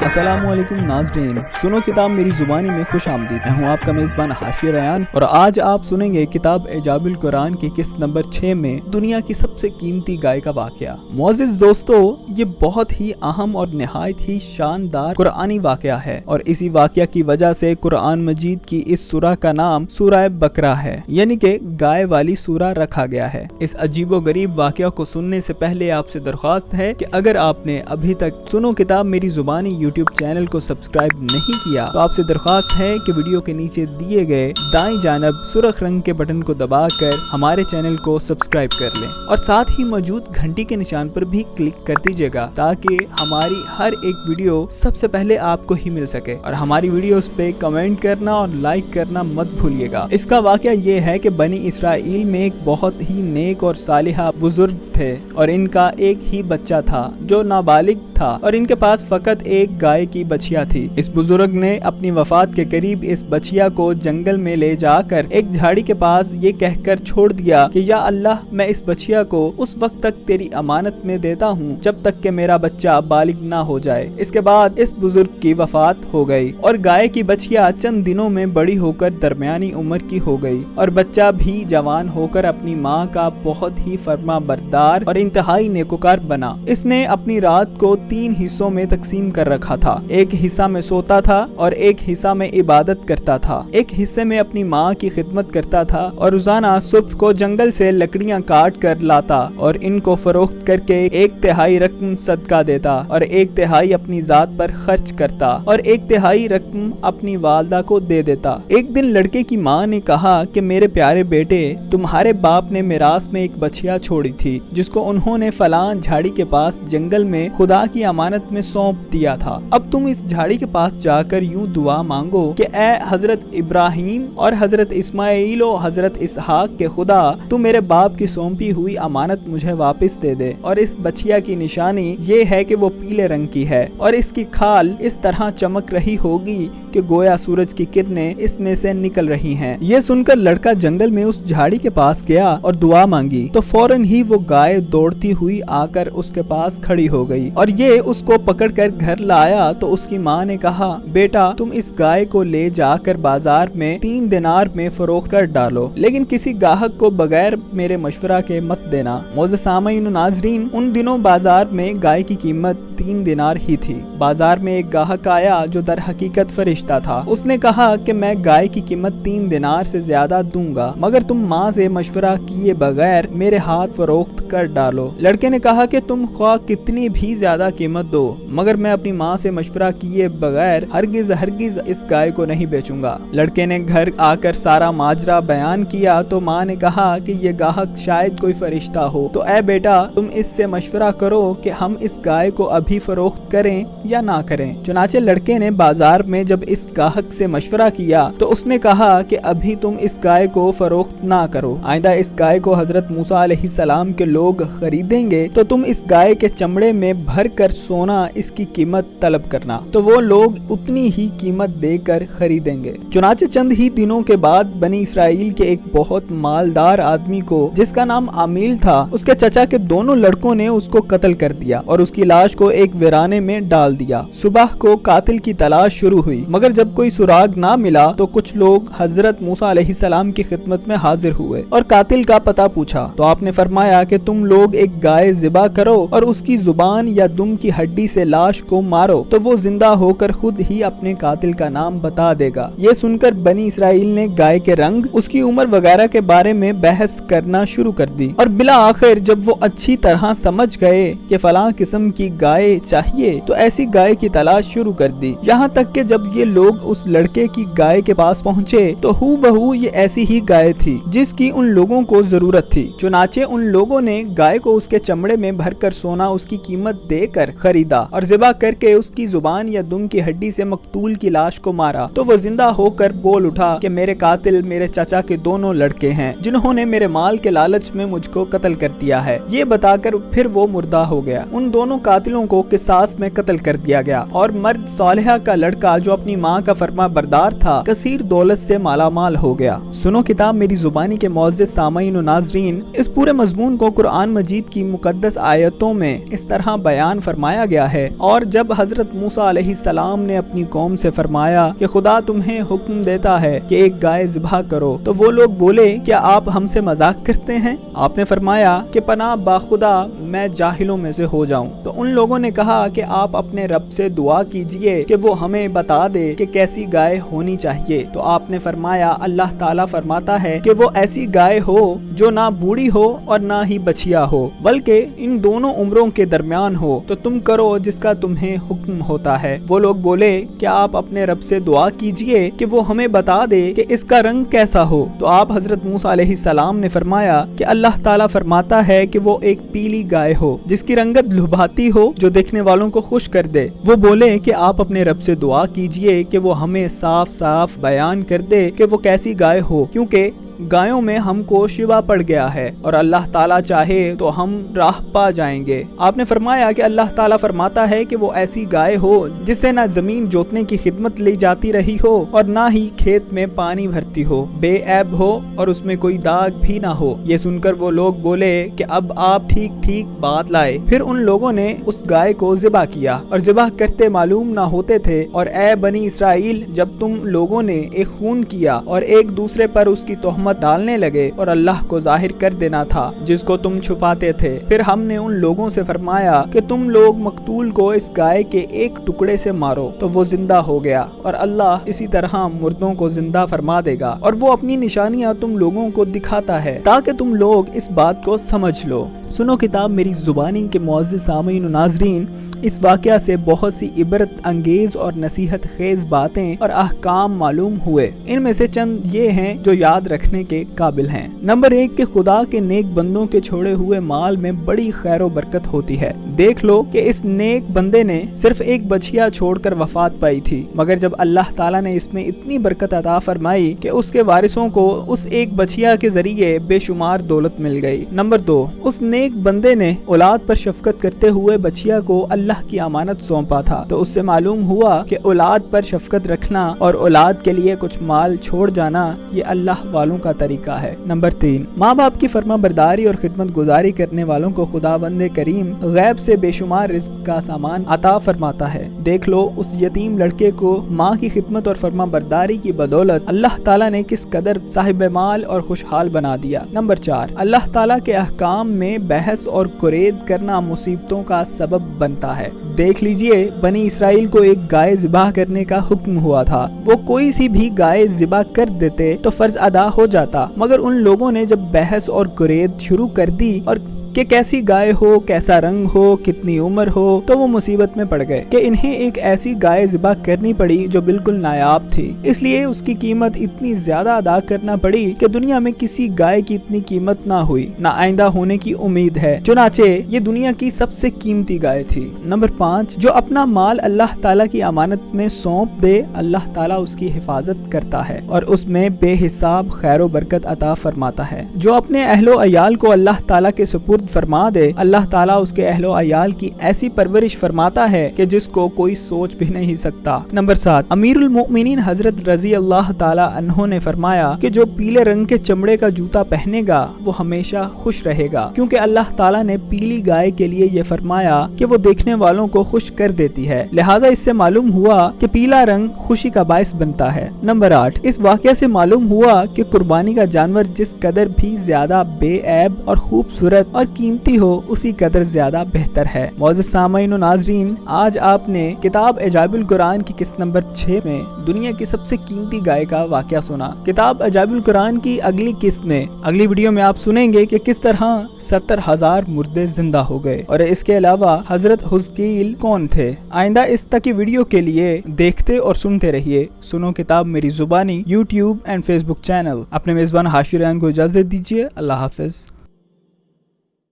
अस्सलामुअलैकुम नाज़रीन, सुनो किताब मेरी ज़ुबानी में खुश आमदीद। मैं हूँ आपका मेज़बान हाशिर रयान और आज आप सुनेंगे किताब एजाबुल कुरान की किस्त नंबर 6 में दुनिया की सबसे कीमती गाय का वाक़या। मुअज़्ज़िज़ दोस्तों, ये बहुत ही अहम और निहायत ही शानदार कुरानी वाक़या है और इसी वाक़या की वजह से कुरान मजीद की इस सूरा का नाम सूरा बकरा है, यानी कि गाय वाली सूरा रखा गया है। इस अजीबो गरीब वाक़या को सुनने से पहले आपसे दरख्वास्त है कि अगर आपने अभी तक सुनो किताब मेरी ज़ुबानी यूट्यूब चैनल को सब्सक्राइब नहीं किया तो आपसे दरख्वास्त है कि वीडियो के नीचे दिए गए दाईं जानब सुर्ख रंग के बटन को दबाकर हमारे चैनल को सब्सक्राइब कर लें और साथ ही मौजूद घंटी के निशान पर भी क्लिक कर दीजिएगा ताकि हमारी हर एक वीडियो सबसे पहले आपको ही मिल सके। और हमारी वीडियोस पे कमेंट करना और लाइक करना मत भूलिएगा। इसका वाक़या ये है कि बनी इसराइल में एक बहुत ही नेक और सालिहा बुजुर्ग थे और इनका एक ही बच्चा था जो नाबालिग था और इनके पास फकत एक गाय की बछिया थी। इस बुजुर्ग ने अपनी वफात के करीब इस बछिया को जंगल में ले जाकर एक झाड़ी के पास ये कहकर छोड़ दिया कि या अल्लाह, मैं इस बछिया को उस वक्त तक तेरी अमानत में देता हूँ जब तक कि मेरा बच्चा बालिग ना हो जाए। इसके बाद इस बुजुर्ग की वफात हो गई और गाय की बछिया चंद दिनों में बड़ी होकर दरमियानी उम्र की हो गई और बच्चा भी जवान होकर अपनी माँ का बहुत ही फर्मा बरदार और इंतहाई नेकोकार बना। इसने अपनी रात को 3 हिस्सों में तकसीम कर रखा था। एक हिस्सा में सोता था और एक हिस्सा में इबादत करता था। एक हिस्से में अपनी माँ की खिदमत करता था और रोजाना सुबह को जंगल से लकड़ियाँ काट कर लाता और इनको फरोख्त करके 1/3 रकम सदका देता और 1/3 अपनी जात पर खर्च करता और 1/3 रकम अपनी वालदा को दे देता। एक दिन लड़के की माँ ने कहा कि मेरे प्यारे बेटे, तुम्हारे बाप ने मिरास में एक बछिया छोड़ी थी जिसको उन्होंने फलां झाड़ी के पास जंगल में खुदा की अमानत में सौंप दिया था। अब तुम इस झाड़ी के पास जाकर यूं दुआ मांगो कि ए हजरत इब्राहिम और हजरत इस्माइल और हजरत इसहाक के खुदा, तू मेरे बाप की सौंपी हुई अमानत मुझे वापस दे दे। और इस बछिया की निशानी ये है कि वो पीले रंग की है और इसकी खाल इस तरह चमक रही होगी कि गोया सूरज की किरणें इसमें से निकल रही हैं। ये सुनकर लड़का जंगल में उस झाड़ी के पास गया और दुआ मांगी तो फौरन ही वो गाय दौड़ती हुई आकर उसके पास खड़ी हो गई और ये उसको पकड़कर घर लाया तो उसकी माँ ने कहा, बेटा, तुम इस गाय को ले जाकर बाजार में 3 दिनार में फरोख्त कर डालो, लेकिन किसी गाहक को बगैर मेरे मशवरा के मत देना। मोअज़्ज़िज़ सामीन नाज़रीन, उन दिनों बाजार में गाय की कीमत 3 दिनार ही थी। बाजार में एक गाहक आया जो दर हकीकत फरिश्ता था। उसने कहा कि मैं गाय की कीमत 3 दिनार से ज्यादा दूंगा मगर तुम माँ से मशवरा किए बगैर मेरे हाथ फरोख्त कर डालो। लड़के ने कहा कि तुम ख्वाह कितनी भी ज्यादा कीमत दो मगर मैं अपनी माँ से मशवरा किए बगैर हरगिज इस गाय को नहीं बेचूंगा। लड़के ने घर आकर सारा माजरा बयान किया तो माँ ने कहा कि ये गाहक शायद कोई फरिश्ता हो, तो ए बेटा, तुम इससे मशवरा करो कि हम इस गाय को अभी फरोख्त करें या ना करें। चुनाचे लड़के ने बाजार में जब इस गाहक से मशवरा किया तो उसने कहा कि अभी तुम इस गाय को फरोख्त ना करो। आइंदा इस गाय को हजरत मूसा अलैहिस्सलाम के लोग खरीदेंगे तो तुम इस गाय के चमड़े में भर कर सोना इसकी कीमत तलब करना, तो वो लोग उतनी ही कीमत देकर खरीदेंगे। चुनाचे चंद ही दिनों के बाद बनी इसराइल के एक बहुत मालदार आदमी को जिसका नाम आमील था, उसके चचा के दोनों लड़कों ने उसको कत्ल कर दिया और उसकी लाश को एक वीराने में डाल दिया। सुबह को कातिल की तलाश शुरू हुई मगर जब कोई सुराग ना मिला तो कुछ लोग हजरत मूसा अलैहिस्सलाम की खिदमत में हाजिर हुए और कातिल का पता पूछा तो आपने फरमाया कि तुम लोग एक गाय ज़िबा करो और उसकी जुबान या दुम की हड्डी से लाश को मारो तो वो जिंदा होकर खुद ही अपने कातिल का नाम बता देगा। ये सुनकर बनी इसराइल ने गाय के रंग, उसकी उम्र वगैरह के बारे में बहस करना शुरू कर दी और बिला आखिर जब वो अच्छी तरह समझ गए कि फलां किस्म की गाय चाहिए तो ऐसी गाय की तलाश शुरू कर दी। यहाँ तक कि जब ये लोग उस लड़के की गाय के पास पहुँचे तो हूबहू ये ऐसी ही गाय थी जिसकी उन लोगों को जरूरत थी। चुनाचे उन लोगों ने गाय को उसके चमड़े में भरकर सोना उसकी कीमत देकर खरीदा और ज़िबा करके उसकी जुबान या दुम की हड्डी से मकतूल की लाश को मारा तो वो जिंदा होकर बोल उठा कि मेरे कातिल मेरे चाचा के दोनों लड़के हैं जिन्होंने मेरे माल के लालच में मुझको कत्ल कर दिया है। ये बताकर फिर वो मुर्दा हो गया। उन दोनों कातिलों को किसास में कत्ल कर दिया गया और मर्द सालिहा का लड़का जो अपनी माँ का फरमा बरदार था कसीर दौलत से मालामाल हो गया। सुनो किताब मेरी जुबानी के मुअज़्ज़िज़ सामीन और नाज़रीन, इस पूरे मज़मून को कुरान मजीद की मुक़द्दस आयतों में इस तरह बयान فرمایا گیا ہے۔ اور جب حضرت موسیٰ علیہ السلام نے اپنی قوم سے فرمایا کہ خدا تمہیں حکم دیتا ہے کہ ایک گائے ذبح کرو، تو وہ لوگ بولے کیا آپ ہم سے مذاق کرتے ہیں؟ آپ نے فرمایا کہ پناہ باخدا میں جاہلوں میں سے ہو جاؤں۔ تو ان لوگوں نے کہا کہ آپ اپنے رب سے دعا کیجئے کہ وہ ہمیں بتا دے کہ کیسی گائے ہونی چاہیے۔ تو آپ نے فرمایا اللہ تعالیٰ فرماتا ہے کہ وہ ایسی گائے ہو جو نہ بوڑھی ہو اور نہ ہی بچیا ہو، بلکہ ان دونوں عمروں کے درمیان ہو، تو تم کرو جس کا تمہیں حکم ہوتا ہے۔ وہ لوگ بولے کیا آپ اپنے رب سے دعا کیجئے کہ وہ ہمیں بتا دے کہ اس کا رنگ کیسا ہو۔ تو آپ حضرت موسیٰ علیہ السلام نے فرمایا کہ اللہ تعالیٰ فرماتا ہے کہ وہ ایک پیلی گائے ہو جس کی رنگت لبھاتی ہو، جو دیکھنے والوں کو خوش کر دے۔ وہ بولے کہ آپ اپنے رب سے دعا کیجئے کہ وہ ہمیں صاف صاف بیان کر دے کہ وہ کیسی گائے ہو، کیونکہ گایوں میں ہم کو شبہ پڑ گیا ہے اور اللہ تعالیٰ چاہے تو ہم راہ پا جائیں گے۔ آپ نے فرمایا کہ اللہ تعالیٰ فرماتا ہے کہ وہ ایسی گائے ہو جس سے نہ زمین جوتنے کی خدمت لی جاتی رہی ہو اور نہ ہی کھیت میں پانی بھرتی ہو، بے عیب ہو اور اس میں کوئی داغ بھی نہ ہو۔ یہ سن کر وہ لوگ بولے کہ اب آپ ٹھیک ٹھیک بات لائے۔ پھر ان لوگوں نے اس گائے کو ذبح کیا اور ذبح کرتے معلوم نہ ہوتے تھے۔ اور اے بنی اسرائیل، جب تم لوگوں نے ایک خون کیا اور ایک دوسرے پر اس کی تہمت ڈالنے لگے اور اللہ کو ظاہر کر دینا تھا جس کو تم چھپاتے تھے، پھر ہم نے ان لوگوں سے فرمایا کہ تم لوگ مقتول کو اس گائے کے ایک ٹکڑے سے مارو، تو وہ زندہ ہو گیا۔ اور اللہ اسی طرح مردوں کو زندہ فرما دے گا، اور وہ اپنی نشانیاں تم لوگوں کو دکھاتا ہے تاکہ تم لوگ اس بات کو سمجھ لو۔ سنو کتاب میری زبانی کے معزز سامعین و ناظرین، اس واقعہ سے بہت سی عبرت انگیز اور نصیحت خیز باتیں اور احکام معلوم ہوئے۔ ان میں سے چند یہ ہیں جو یاد رکھنے کے قابل ہیں۔ نمبر 1 کہ خدا کے نیک بندوں کے چھوڑے ہوئے مال میں بڑی خیر و برکت ہوتی ہے۔ دیکھ لو کہ اس نیک بندے نے صرف ایک بچیا چھوڑ کر وفات پائی تھی، مگر جب اللہ تعالیٰ نے اس میں اتنی برکت عطا فرمائی کہ اس کے وارثوں کو اس ایک بچیا کے ذریعے بے شمار دولت مل گئی۔ نمبر 2، اس نیک بندے نے اولاد پر شفقت کرتے ہوئے بچیا کو اللہ کی امانت سونپا تھا، تو اس سے معلوم ہوا کہ اولاد پر شفقت رکھنا اور اولاد کے لیے کچھ مال چھوڑ جانا یہ اللہ والوں کا طریقہ ہے۔ نمبر 3، ماں باپ کی فرما برداری اور خدمت گزاری کرنے والوں کو خداوند کریم غیب سے بے شمار رزق کا سامان عطا فرماتا ہے۔ دیکھ لو اس یتیم لڑکے کو ماں کی خدمت اور فرما برداری کی بدولت اللہ تعالیٰ نے کس قدر صاحب مال اور خوشحال بنا دیا۔ نمبر 4، اللہ تعالیٰ کے احکام میں بحث اور کرید کرنا مصیبتوں کا سبب بنتا ہے۔ دیکھ لیجئے بنی اسرائیل کو ایک گائے ذبح کرنے کا حکم ہوا تھا، وہ کوئی سی بھی گائے ذبح کر دیتے تو فرض ادا ہو جاتا، مگر ان لوگوں نے جب بحث اور کرید شروع کر دی اور کہ کیسی گائے ہو، کیسا رنگ ہو، کتنی عمر ہو، تو وہ مصیبت میں پڑ گئے کہ انہیں ایک ایسی گائے ذبح کرنی پڑی جو بالکل نایاب تھی، اس لیے اس کی قیمت اتنی زیادہ ادا کرنا پڑی کہ دنیا میں کسی گائے کی اتنی قیمت نہ ہوئی، نہ آئندہ ہونے کی امید ہے، چنانچہ یہ دنیا کی سب سے قیمتی گائے تھی۔ نمبر 5، جو اپنا مال اللہ تعالیٰ کی امانت میں سونپ دے، اللہ تعالیٰ اس کی حفاظت کرتا ہے اور اس میں بے حساب خیر و برکت عطا فرماتا ہے۔ جو اپنے اہل و عیال کو اللہ تعالیٰ کے سپرد فرما دے، اللہ تعالیٰ اس کے اہل و عیال کی ایسی پرورش فرماتا ہے کہ جس کو کوئی سوچ بھی نہیں سکتا۔ نمبر 7، امیر المؤمنین حضرت رضی اللہ تعالیٰ عنہ نے فرمایا کہ جو پیلے رنگ کے چمڑے کا جوتا پہنے گا وہ ہمیشہ خوش رہے گا، کیونکہ اللہ تعالیٰ نے پیلی گائے کے لیے یہ فرمایا کہ وہ دیکھنے والوں کو خوش کر دیتی ہے، لہٰذا اس سے معلوم ہوا کہ پیلا رنگ خوشی کا باعث بنتا ہے۔ نمبر 8، اس واقعہ سے معلوم ہوا کہ قربانی کا جانور جس قدر بھی زیادہ بے عیب اور خوبصورت اور قیمتی ہو اسی قدر زیادہ بہتر ہے۔ معزز سامعین و ناظرین، آج آپ نے کتاب عجائب القرآن کی قسط نمبر 6 میں دنیا کی سب سے قیمتی گائے کا واقعہ سنا۔ کتاب عجائب القرآن کی اگلی قسط میں اگلی ویڈیو میں آپ سنیں گے کہ کس طرح 70,000 مردے زندہ ہو گئے اور اس کے علاوہ حضرت حزقیل کون تھے۔ آئندہ اس تک کی ویڈیو کے لیے دیکھتے اور سنتے رہیے سنو کتاب میری زبانی YouTube and Facebook channel. اپنے میزبان حاشر ریان کو اجازت دیجیے۔ اللہ حافظ۔